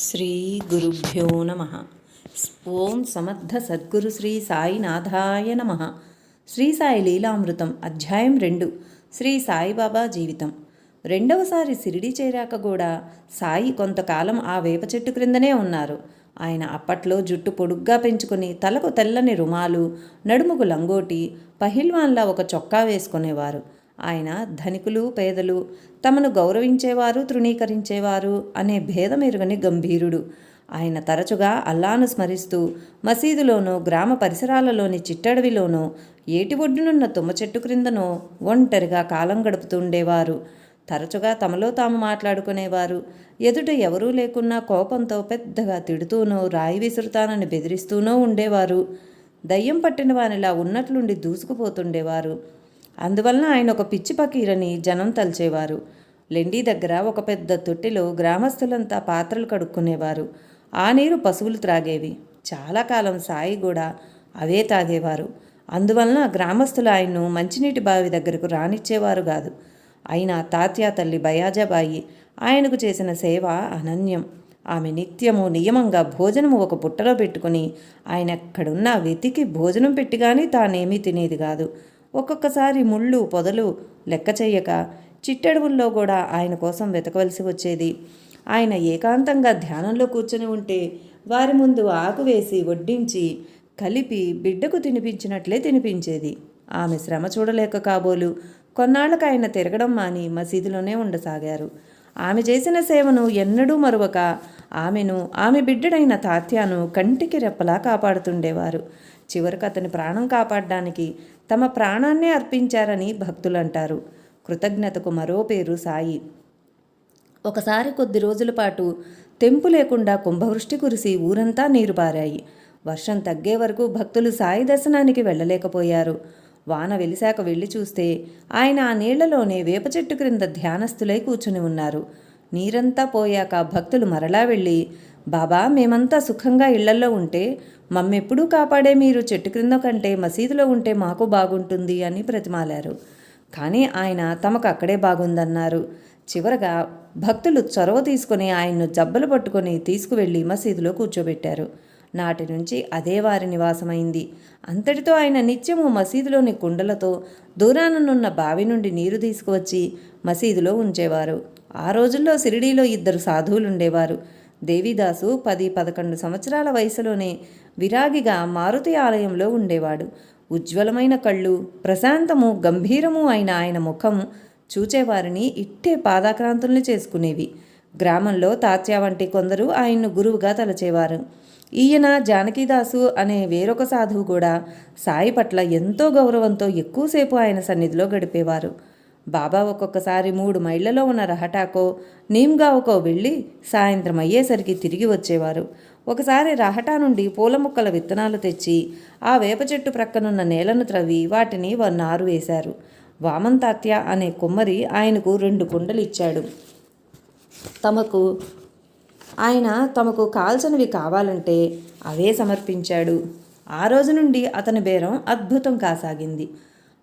శ్రీ గురుభ్యో నమ. ఓం సమర్థ సద్గురు శ్రీ సాయినాథాయ నమ. శ్రీ సాయి లీలామృతం అధ్యాయం 2. శ్రీ సాయిబాబా జీవితం. రెండవసారి సిరిడి చేరాక కూడా సాయి కొంతకాలం ఆ వేప చెట్టు క్రిందనే ఉన్నారు. ఆయన అప్పట్లో జుట్టు పొడుగ్గా పెంచుకుని తలకు తెల్లని రుమాలు, నడుముకు లంగోటి, పహిల్వాన్లా ఒక చొక్కా వేసుకునేవారు. ఆయన ధనికులు పేదలు, తమను గౌరవించేవారు తృణీకరించేవారు అనే భేదమెరుగని గంభీరుడు. ఆయన తరచుగా అల్లాను స్మరిస్తూ మసీదులోనో గ్రామ పరిసరాలలోని చిట్టడవిలోనో ఏటి ఒడ్డునున్న తుమ్మ చెట్టు క్రిందనో ఒంటరిగా కాలం గడుపుతుండేవారు. తరచుగా తమలో తాము మాట్లాడుకునేవారు. ఎదుట ఎవరూ లేకున్నా కోపంతో పెద్దగా తిడుతూనో రాయి విసురుతానని బెదిరిస్తూనో ఉండేవారు. దయ్యం పట్టిన వానిలా ఉన్నట్లుండి దూసుకుపోతుండేవారు. అందువలన ఆయన ఒక పిచ్చి పకీరని జనం తలచేవారు. లెండి దగ్గర ఒక పెద్ద తొట్టిలో గ్రామస్తులంతా పాత్రలు కడుక్కునేవారు. ఆ నీరు పశువులు త్రాగేవి. చాలా కాలం సాయి కూడా అవే తాగేవారు. అందువలన గ్రామస్తులు ఆయన్ను మంచినీటి బావి దగ్గరకు రానిచ్చేవారు కాదు. అయినా తాత్యా తల్లి బయాజాబాయి ఆయనకు చేసిన సేవ అనన్యం. ఆమె నిత్యము నియమంగా భోజనము ఒక బుట్టలో పెట్టుకుని ఆయన ఎక్కడున్నా వెతికి భోజనం పెట్టి కానీ తానేమీ తినేది కాదు. ఒక్కొక్కసారి ముళ్ళు పొదలు లెక్క చెయ్యక చిట్టెడువుల్లో కూడా ఆయన కోసం వెతకవలసి వచ్చేది. ఆయన ఏకాంతంగా ధ్యానంలో కూర్చొని ఉంటే వారి ముందు ఆకు వేసి వడ్డించి కలిపి బిడ్డకు తినిపించినట్లే తినిపించేది. ఆమె శ్రమ చూడలేక కాబోలు కొన్నాళ్ళకు ఆయన తిరగడం మాని మసీదులోనే ఉండసాగారు. ఆమె చేసిన సేవను ఎన్నడూ మరువక ఆమెను ఆమె బిడ్డడైన తాత్యాను కంటికి రెప్పలా కాపాడుతుండేవారు. చివరికి అతని ప్రాణం కాపాడడానికి తమ ప్రాణాన్నే అర్పించారని భక్తులంటారు. కృతజ్ఞతకు మరో పేరు సాయి. ఒకసారి కొద్ది రోజుల పాటు తెంపు లేకుండా కుంభవృష్టి కురిసి ఊరంతా నీరు పారాయి. వర్షం తగ్గే వరకు భక్తులు సాయి దర్శనానికి వెళ్ళలేకపోయారు. వాన వెలిశాక వెళ్ళి చూస్తే ఆయన ఆ నీళ్లలోనే వేప చెట్టు క్రింద ధ్యానస్థులై కూర్చుని ఉన్నారు. నీరంతా పోయాక భక్తులు మరలా వెళ్ళి, బాబా, మేమంతా సుఖంగా ఇళ్లల్లో ఉంటే మమ్మెప్పుడూ కాపాడే మీరు చెట్టు క్రింద కంటే మసీదులో ఉంటే మాకు బాగుంటుంది అని ప్రతిమాలారు. కానీ ఆయన తమకు అక్కడే బాగుందన్నారు. చివరగా భక్తులు చొరవ తీసుకుని ఆయన్ను జబ్బలు పట్టుకొని తీసుకువెళ్ళి మసీదులో కూర్చోబెట్టారు. నాటి నుంచి అదే వారి నివాసమైంది. అంతటితో ఆయన నిత్యము మసీదులోని కుండలతో దూరాననున్న బావి నుండి నీరు తీసుకువచ్చి మసీదులో ఉంచేవారు. ఆ రోజుల్లో సిరిడీలో 2 సాధువులుండేవారు. దేవిదాసు 10-11 సంవత్సరాల వయసులోనే విరాగిగా మారుతి ఆలయంలో ఉండేవాడు. ఉజ్వలమైన కళ్ళు, ప్రశాంతము గంభీరము అయిన ఆయన ముఖం చూచేవారిని ఇట్టే పాదాక్రాంతుల్ని చేసుకునేవి. గ్రామంలో తాత్యా వంటి కొందరు ఆయన్ను గురువుగా తలచేవారు. ఈయన జానకీదాసు అనే వేరొక సాధువు కూడా సాయి పట్ల ఎంతో గౌరవంతో ఎక్కువసేపు ఆయన సన్నిధిలో గడిపేవారు. బాబా ఒక్కొక్కసారి 3 మైళ్లలో ఉన్న రహటాకో నీమ్గావ్కో వెళ్ళి సాయంత్రం అయ్యేసరికి తిరిగి వచ్చేవారు. ఒకసారి రహటా నుండి పూల మొక్కల విత్తనాలు తెచ్చి ఆ వేప చెట్టు ప్రక్కనున్న నేలను త్రవ్వి వాటిని నారు వేశారు. వామంతాత్య అనే కుమ్మరి ఆయనకు 2 కుండలు ఇచ్చాడు. తమకు కాల్చనివి కావాలంటే అవే సమర్పించాడు. ఆ రోజు నుండి అతని బేరం అద్భుతం కాసాగింది.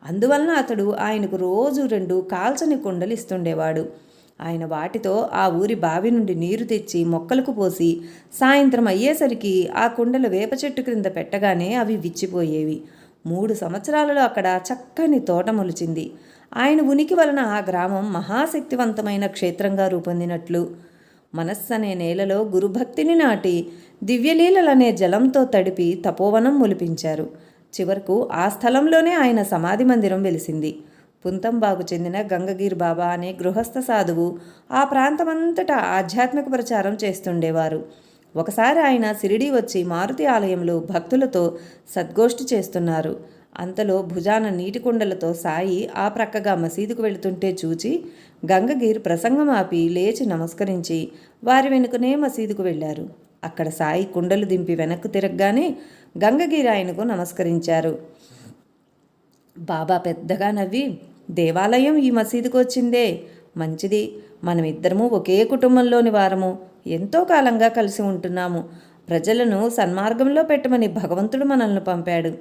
అందువలన అతడు ఆయనకు రోజు 2 కాల్చని కుండలు ఇస్తుండేవాడు. ఆయన వాటితో ఆ ఊరి బావి నుండి నీరు తెచ్చి మొక్కలకు పోసి సాయంత్రం అయ్యేసరికి ఆ కుండలు వేప చెట్టు క్రింద పెట్టగానే అవి విచ్చిపోయేవి. 3 సంవత్సరాలలో అక్కడ చక్కని తోట మొలిచింది. ఆయన ఉనికి వలన ఆ గ్రామం మహాశక్తివంతమైన క్షేత్రంగా రూపొందినట్లు. మనస్సనే నేలలో గురుభక్తిని నాటి దివ్యలీలలనే జలంతో తడిపి తపోవనం మొలిపించారు. చివరకు ఆ స్థలంలోనే ఆయన సమాధి మందిరం వెలిసింది. పుంతంబాగు చెందిన గంగగిరి బాబా అనే గృహస్థ సాధువు ఆ ప్రాంతమంతటా ఆధ్యాత్మిక ప్రచారం చేస్తుండేవారు. ఒకసారి ఆయన సిరిడి వచ్చి మారుతి ఆలయంలో భక్తులతో సద్గోష్ఠి చేస్తున్నారు. అంతలో భుజాన నీటి కుండలతో సాయి ఆ ప్రక్కగా మసీదుకు వెళుతుంటే చూచి గంగగిరి ప్రసంగం ఆపి లేచి నమస్కరించి వారి వెనుకనే మసీదుకు వెళ్ళారు. అక్కడ సాయి కుండలు దింపి వెనక్కు తిరగగానే గంగగిరి ఆయనకు నమస్కరించారు. బాబా పెద్దగా నవ్వి, దేవాలయం ఈ మసీదుకు వచ్చిందే, మంచిది. మనమిద్దరము ఒకే కుటుంబంలోని వారము, ఎంతో కాలంగా కలిసి ఉంటున్నాము. ప్రజలను సన్మార్గంలో పెట్టమని భగవంతుడు మనల్ని పంపాడు.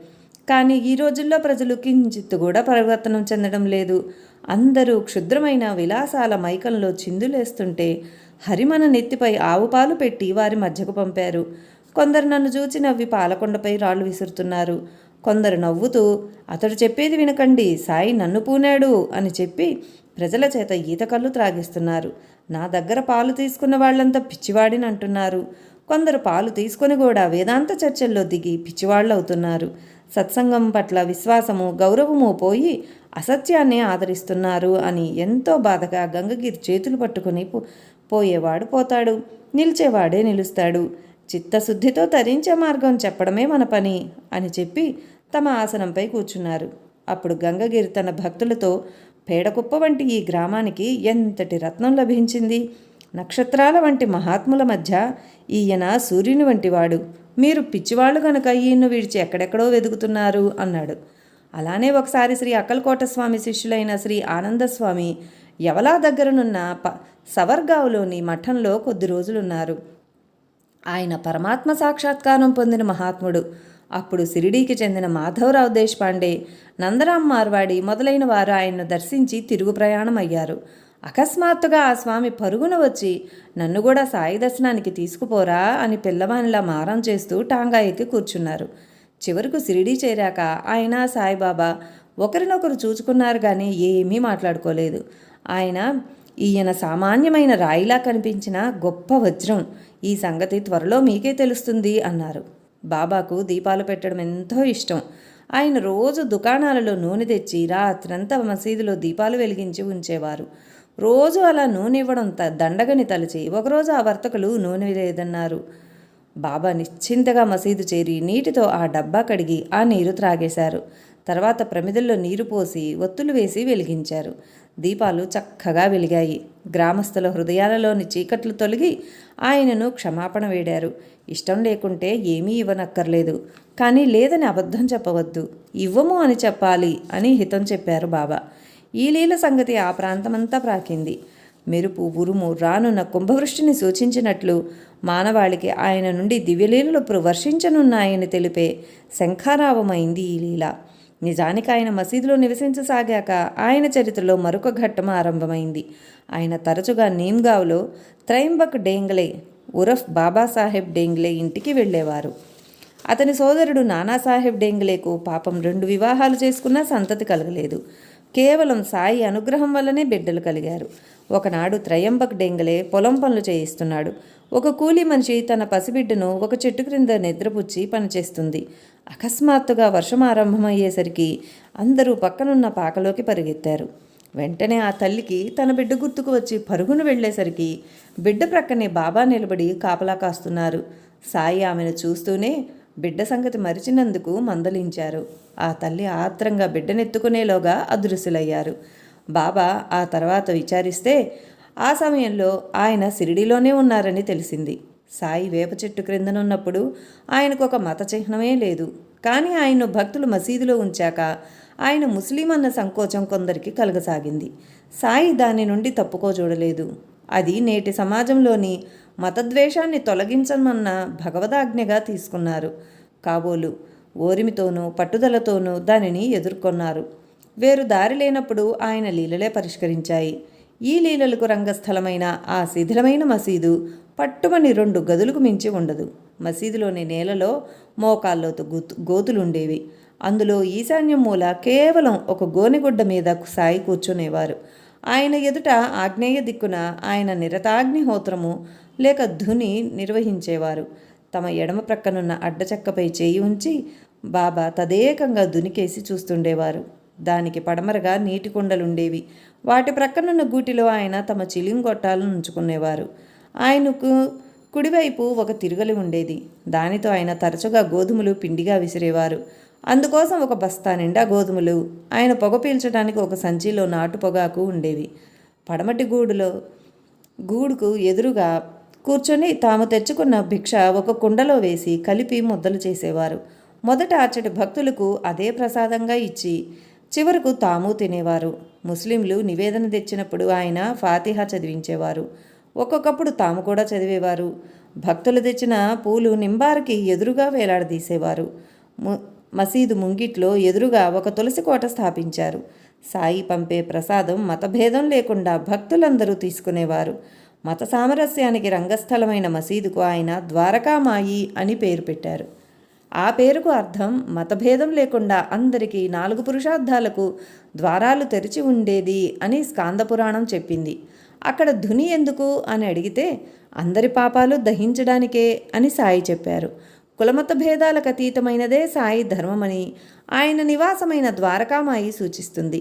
కానీ ఈ రోజుల్లో ప్రజలు కించిత్తు కూడా పరివర్తనం చెందడం లేదు. అందరూ క్షుద్రమైన విలాసాల మైకంలో చిందులేస్తుంటే హరి మన నెత్తిపై ఆవు పాలు పెట్టి వారి మధ్యకు పంపారు. కొందరు నన్ను చూచి నవ్వి పాలకొండపై రాళ్లు విసురుతున్నారు. కొందరు నవ్వుతూ అతడు చెప్పేది వినకండి, సాయి నన్ను పూనాడు అని చెప్పి ప్రజల చేత ఈత కళ్ళు త్రాగిస్తున్నారు. నా దగ్గర పాలు తీసుకున్న వాళ్ళంతా పిచ్చివాడిని అంటున్నారు. కొందరు పాలు తీసుకొని కూడా వేదాంత చర్చల్లో దిగి పిచ్చివాళ్ళు అవుతున్నారు. సత్సంగం పట్ల విశ్వాసము గౌరవము పోయి అసత్యాన్ని ఆదరిస్తున్నారు అని ఎంతో బాధగా గంగగిరి చేతులు పట్టుకుని పోయేవాడు పోతాడు, నిలిచేవాడే నిలుస్తాడు. చిత్తశుద్ధితో తరించే మార్గం చెప్పడమే మన పని అని చెప్పి తమ ఆసనంపై కూర్చున్నారు. అప్పుడు గంగగిరి తన భక్తులతో, పేడకుప్ప వంటి ఈ గ్రామానికి ఎంతటి రత్నం లభించింది. నక్షత్రాల వంటి మహాత్ముల మధ్య ఈయన సూర్యుని వంటివాడు. మీరు పిచ్చివాళ్ళు గనక ఈయన్ను విడిచి ఎక్కడెక్కడో వెతుకుతున్నారు అన్నాడు. అలానే ఒకసారి శ్రీ అక్కలకోట స్వామి శిష్యులైన శ్రీ ఆనందస్వామి యవలా దగ్గరనున్న సవర్గావులోని మఠంలో కొద్ది రోజులున్నారు. ఆయన పరమాత్మ సాక్షాత్కారం పొందిన మహాత్ముడు. అప్పుడు సిరిడీకి చెందిన మాధవరావు దేశపాండే, నందరాం మార్వాడి మొదలైన వారు ఆయన్ను దర్శించి తిరుగు ప్రయాణం అయ్యారు. అకస్మాత్తుగా ఆ స్వామి పరుగున వచ్చి, నన్ను కూడా సాయి దర్శనానికి తీసుకుపోరా అని పిల్లవానిలా మారం చేస్తూ టాంగా ఎక్కి కూర్చున్నారు. చివరకు సిరిడీ చేరాక ఆయన సాయిబాబా ఒకరినొకరు చూచుకున్నారు కానీ ఏమీ మాట్లాడుకోలేదు. ఈయన సామాన్యమైన రాయిలా కనిపించిన గొప్ప వజ్రం, ఈ సంగతి త్వరలో మీకే తెలుస్తుంది అన్నారు. బాబాకు దీపాలు పెట్టడం ఎంతో ఇష్టం. ఆయన రోజు దుకాణాలలో నూనె తెచ్చి రాత్రంతా మసీదులో దీపాలు వెలిగించి ఉంచేవారు. రోజు అలా నూనె ఇవ్వడం దండగని తలచి ఒకరోజు ఆ వర్తకులు నూనె లేదన్నారు. బాబా నిశ్చింతగా మసీదు చేరి నీటితో ఆ డబ్బా కడిగి ఆ నీరు త్రాగేశారు. తర్వాత ప్రమిదల్లో నీరు పోసి ఒత్తులు వేసి వెలిగించారు. దీపాలు చక్కగా వెలిగాయి. గ్రామస్తుల హృదయాలలోని చీకట్లు తొలగి ఆయనను క్షమాపణ వేడారు. ఇష్టం లేకుంటే ఏమీ ఇవ్వనక్కర్లేదు, కానీ లేదని అబద్ధం చెప్పవద్దు, ఇవ్వము అని చెప్పాలి అని హితం చెప్పారు బాబా. ఈ లీల సంగతి ఆ ప్రాంతమంతా ప్రాకింది. మెరుపు ఉరుము రానున్న కుంభవృష్టిని సూచించినట్లు మానవాళికి ఆయన నుండి దివ్యలీలలు వర్షించనున్నాయని తెలిపే శంఖారావమైంది ఈ లీల. నిజానికి ఆయన మసీదులో నివసించసాగాక ఆయన చరిత్రలో మరొక ఘట్టం ఆరంభమైంది. ఆయన తరచుగా నీమ్గావ్లో త్రైంబక్ డేంగ్లే ఉరఫ్ బాబాసాహెబ్ డేంగ్లే ఇంటికి వెళ్ళేవారు. అతని సోదరుడు నానాసాహెబ్ డేంగ్లేకు పాపం 2 వివాహాలు చేసుకున్నా సంతతి కలగలేదు. కేవలం సాయి అనుగ్రహం వల్లనే బిడ్డలు కలిగారు. ఒకనాడు త్రయంబక్ డేంగలే పొలం పనులు చేయిస్తున్నాడు. ఒక కూలీ మనిషి తన పసిబిడ్డను ఒక చెట్టు క్రింద నిద్రపుచ్చి పనిచేస్తుంది. అకస్మాత్తుగా వర్షం ఆరంభమయ్యేసరికి అందరూ పక్కనున్న పాకలోకి పరిగెత్తారు. వెంటనే ఆ తల్లికి తన బిడ్డ గుర్తుకు వచ్చి పరుగును వెళ్లేసరికి బిడ్డ ప్రక్కనే బాబా నిలబడి కాపలా కాస్తున్నారు. సాయి ఆమెను చూస్తూనే బిడ్డ సంగతి మరిచినందుకు మందలించారు. ఆ తల్లి ఆత్రంగా బిడ్డనెత్తుకునేలోగా అదృశ్యులయ్యారు. బాబా ఆ తర్వాత విచారిస్తే ఆ సమయంలో ఆయన సిరిడిలోనే ఉన్నారని తెలిసింది. సాయి వేప చెట్టు క్రిందనున్నప్పుడు ఆయనకు ఒక మత చిహ్నమే లేదు. కానీ ఆయన్ను భక్తులు మసీదులో ఉంచాక ఆయన ముస్లిం అన్న సంకోచం కొందరికి కలగసాగింది. సాయి దాని నుండి తప్పుకోజూడలేదు. అది నేటి సమాజంలోని మతద్వేషాన్ని తొలగించమన్న భగవదాజ్ఞగా తీసుకున్నారు. కాబోలు ఓరిమితోనూ పట్టుదలతోనూ దానిని ఎదుర్కొన్నారు. వేరు దారి లేనప్పుడు ఆయన లీలలే పరిష్కరించాయి. ఈ లీలలకు రంగస్థలమైన ఆ శిథిలమైన మసీదు పట్టుమని 2 గదులకు మించి ఉండదు. మసీదులోని నేలలో మోకాల్లోతు గోతులుండేవి. అందులో ఈశాన్యం మూల కేవలం ఒక గోనెగుడ్డ మీద సాయి కూర్చునేవారు. ఆయన ఎదుట ఆగ్నేయ దిక్కున ఆయన నిరతాగ్నిహోత్రము లేక ధుని నిర్వహించేవారు. తమ ఎడమ ప్రక్కనున్న అడ్డచెక్కపై చేయి ఉంచి బాబా తదేకంగా దునికేసి చూస్తుండేవారు. దానికి పడమరగా నీటి కుండలుండేవి. వాటి ప్రక్కనున్న గూటిలో ఆయన తమ చిలింగొట్టాలను ఉంచుకునేవారు. ఆయనకు కుడివైపు ఒక తిరుగలి ఉండేది. దానితో ఆయన తరచుగా గోధుమలు పిండిగా విసిరేవారు. అందుకోసం ఒక బస్తా నిండా గోధుమలు, ఆయన పొగ పీల్చడానికి ఒక సంచిలో నాటు పొగాకు ఉండేవి. పడమటి గూడుకు ఎదురుగా కూర్చొని తాము తెచ్చుకున్న భిక్ష ఒక కుండలో వేసి కలిపి ముద్దలు చేసేవారు. మొదట అచ్చటి భక్తులకు అదే ప్రసాదంగా ఇచ్చి చివరకు తాము తినేవారు. ముస్లింలు నివేదన తెచ్చినప్పుడు ఆయన ఫాతిహా చదివించేవారు. ఒక్కొక్కప్పుడు తాము కూడా చదివేవారు. భక్తులు తెచ్చిన పూలు నింబారికి ఎదురుగా వేలాడదీసేవారు. మసీదు ముంగిట్లో ఎదురుగా ఒక తులసి కోట స్థాపించారు. సాయి పంపే ప్రసాదం మతభేదం లేకుండా భక్తులందరూ తీసుకునేవారు. మత సామరస్యానికి రంగస్థలమైన మసీదుకు ఆయన ద్వారకామాయి అని పేరు పెట్టారు. ఆ పేరుకు అర్థం మతభేదం లేకుండా అందరికీ 4 పురుషార్థాలకు ద్వారాలు తెరిచి ఉండేది అని స్కాందపురాణం చెప్పింది. అక్కడ ధుని ఎందుకు అని అడిగితే అందరి పాపాలు దహించడానికే అని సాయి చెప్పారు. కులమత భేదాలకు అతీతమైనదే సాయి ధర్మమని ఆయన నివాసమైన ద్వారకామాయి సూచిస్తుంది.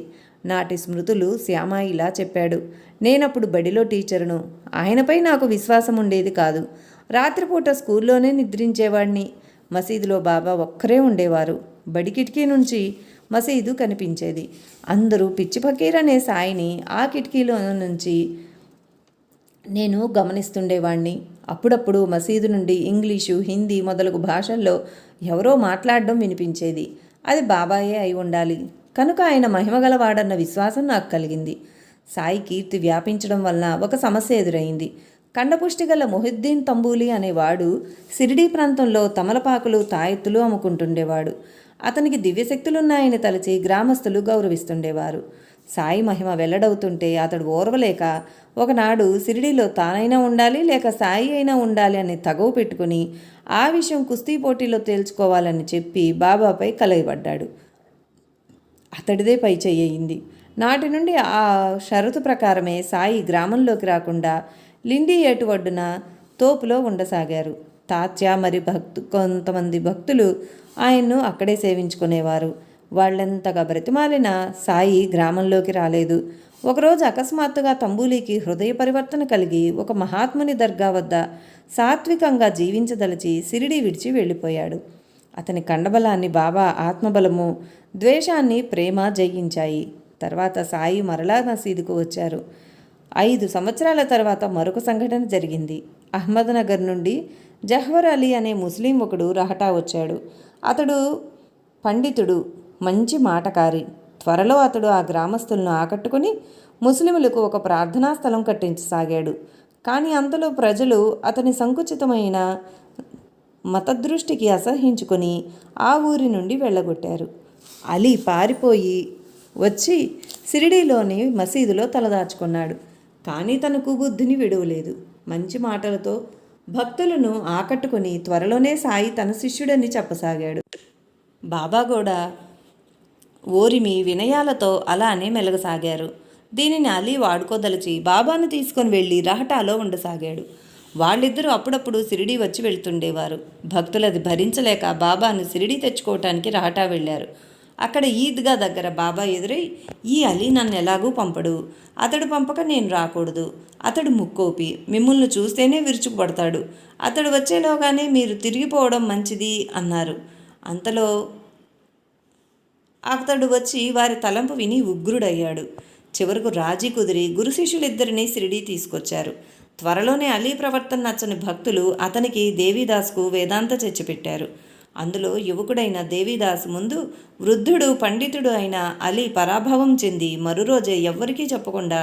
నాటి స్మృతులు శ్యామ ఇలా చెప్పాడు. నేనప్పుడు బడిలో టీచరును. ఆయనపై నాకు విశ్వాసం ఉండేది కాదు. రాత్రిపూట స్కూల్లోనే నిద్రించేవాడిని. మసీదులో బాబా ఒక్కరే ఉండేవారు. బడి కిటికీ నుంచి మసీదు కనిపించేది. అందరూ పిచ్చి ఫకీర్ అనే సాయిని ఆ కిటికీలో నుంచి నేను గమనిస్తుండేవాణ్ణి. అప్పుడప్పుడు మసీదు నుండి ఇంగ్లీషు, హిందీ మొదలగు భాషల్లో ఎవరో మాట్లాడడం వినిపించేది. అది బాబాయే అయి ఉండాలి. కనుక ఆయన మహిమగలవాడన్న విశ్వాసం నాకు కలిగింది. సాయి కీర్తి వ్యాపించడం వలన ఒక సమస్య ఎదురైంది. కండపుష్టి గల మొహిద్దీన్ తంబూలి అనేవాడు సిరిడీ ప్రాంతంలో తమలపాకులు, తాయెత్తులు అమ్ముకుంటుండేవాడు. అతనికి దివ్యశక్తులున్నాయని తలచి గ్రామస్తులు గౌరవిస్తుండేవారు. సాయి మహిమ వెల్లడవుతుంటే అతడు ఓర్వలేక ఒకనాడు సిరిడీలో తానైనా ఉండాలి లేక సాయి అయినా ఉండాలి అని తగవు పెట్టుకుని ఆ విషయం కుస్తీ పోటీలో తేల్చుకోవాలని చెప్పి బాబాపై కలయబడ్డాడు. అతడిదే పై చెయ్యింది. నాటి నుండి ఆ షరతు ప్రకారమే సాయి గ్రామంలోకి రాకుండా లిండి ఏటు ఒడ్డున తోపులో ఉండసాగారు. తాత్య మరి కొంతమంది భక్తులు ఆయన్ను అక్కడే సేవించుకునేవారు. వాళ్ళెంతగా బ్రతిమాలినా సాయి గ్రామంలోకి రాలేదు. ఒకరోజు అకస్మాత్తుగా తంబూలీకి హృదయ పరివర్తన కలిగి ఒక మహాత్ముని దర్గా వద్ద సాత్వికంగా జీవించదలిచి సిరిడి విడిచి వెళ్ళిపోయాడు. అతని కండబలాన్ని బాబా ఆత్మబలము, ద్వేషాన్ని ప్రేమ జయించాయి. తర్వాత సాయి మరలా మసీదుకు వచ్చారు. 5 సంవత్సరాల తర్వాత మరొక సంఘటన జరిగింది. అహ్మద్నగర్ నుండి జహ్వర్ అలీ అనే ముస్లిం ఒకడు రహటా వచ్చాడు. అతడు పండితుడు, మంచి మాటకారి. త్వరలో అతడు ఆ గ్రామస్తులను ఆకట్టుకుని ముస్లిములకు ఒక ప్రార్థనా స్థలం కట్టించసాగాడు. కానీ అంతలో ప్రజలు అతని సంకుచితమైన మతదృష్టికి అసహించుకొని ఆ ఊరి నుండి వెళ్ళగొట్టారు. అలీ పారిపోయి వచ్చి సిరిడీలోని మసీదులో తలదాచుకున్నాడు. కానీ తనకు బుద్ధిని విడువలేదు. మంచి మాటలతో భక్తులను ఆకట్టుకుని త్వరలోనే సాయి తన శిష్యుడని చెప్పసాగాడు. బాబా కూడా ఓరిమి వినయాలతో అలానే మెలగసాగారు. దీనిని అలీ వాడుకోదలిచి బాబాను తీసుకొని వెళ్ళి రహటాలో ఉండసాగాడు. వాళ్ళిద్దరూ అప్పుడప్పుడు సిరిడీ వచ్చి వెళ్తుండేవారు. భక్తులది భరించలేక బాబాను సిరిడీ తెచ్చుకోవటానికి రహటా వెళ్ళారు. అక్కడ ఈద్గా దగ్గర బాబా ఎదురై, ఈ అలీ నన్ను ఎలాగూ పంపడు, అతడు పంపక నేను రాకూడదు, అతడు ముక్కోపి, మిమ్మల్ని చూస్తేనే విరుచుకుపడతాడు, అతడు వచ్చేలోగానే మీరు తిరిగిపోవడం మంచిది అన్నారు. అంతలో అతడు వచ్చి వారి తలంపు విని ఉగ్రుడయ్యాడు. చివరకు రాజీ కుదిరి గురు శిష్యులిద్దరినీ సిరిడీ తీసుకొచ్చారు. త్వరలోనే అలీ ప్రవర్తన నచ్చని భక్తులు అతనికి దేవీదాస్కు వేదాంత తెచ్చిపెట్టారు. అందులో యువకుడైన దేవీదాస్ ముందు వృద్ధుడు పండితుడు అయిన అలీ పరాభవం చెంది మరురోజే ఎవ్వరికీ చెప్పకుండా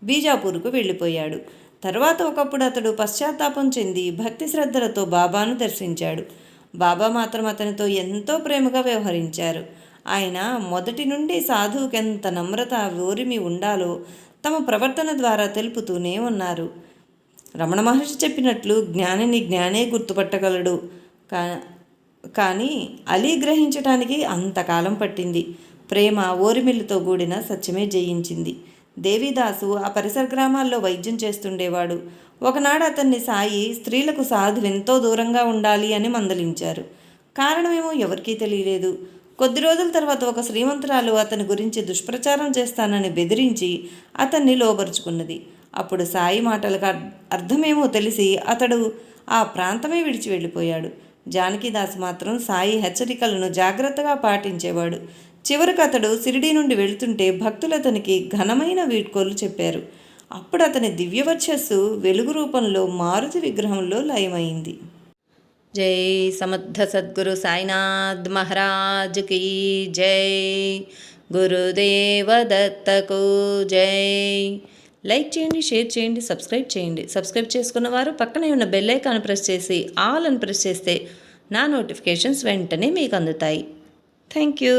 బీజాపూర్కు వెళ్ళిపోయాడు. తర్వాత ఒకప్పుడు అతడు పశ్చాత్తాపం చెంది భక్తి శ్రద్ధలతో బాబాను దర్శించాడు. బాబా మాత్రం అతనితో ఎంతో ప్రేమగా వ్యవహరించారు. ఆయన మొదటి నుండి సాధువుకెంత నమ్రత, ఓరిమి ఉండాలో తమ ప్రవర్తన ద్వారా తెలుపుతూనే ఉన్నారు. రమణ మహర్షి చెప్పినట్లు జ్ఞానిని జ్ఞానే గుర్తుపట్టగలడు. కానీ అలీ గ్రహించటానికి అంతకాలం పట్టింది. ప్రేమ ఓరిమిల్లుతో కూడిన సత్యమే జయించింది. దేవీదాసు ఆ పరిసర గ్రామాల్లో వైద్యం చేస్తుండేవాడు. ఒకనాడు అతన్ని సాయి స్త్రీలకు సాధువు ఎంతో దూరంగా ఉండాలి అని మందలించారు. కారణమేమో ఎవరికీ తెలియలేదు. కొద్ది రోజుల తర్వాత ఒక శ్రీమంతురాలు అతని గురించి దుష్ప్రచారం చేస్తానని బెదిరించి అతన్ని లోబరుచుకున్నది. అప్పుడు సాయి మాటలకు అర్థమేమో తెలిసి అతడు ఆ ప్రాంతమే విడిచి వెళ్ళిపోయాడు. జానకీదాస్ మాత్రం సాయి హెచ్చరికలను జాగ్రత్తగా పాటించేవాడు. చివరికి అతడు సిరిడీ నుండి వెళుతుంటే భక్తులు అతనికి ఘనమైన వీడ్కోలు చెప్పారు. అప్పుడు అతని దివ్యవర్చస్సు వెలుగు రూపంలో మారుతి విగ్రహంలో లయమైంది. జై సమర్థ సద్గురు సాయినాథ్ మహారాజ్కి జై. గురుదేవ దత్తకు జై. లైక్ చేయండి, షేర్ చేయండి, సబ్స్క్రైబ్ చేయండి. సబ్స్క్రైబ్ చేసుకున్న వారు పక్కనే ఉన్న బెల్ ఐకాన్ ప్రెస్ చేసి ఆల్ అని ప్రెస్ చేస్తే నా నోటిఫికేషన్స్ వెంటనే మీకు అందుతాయి. Thank you.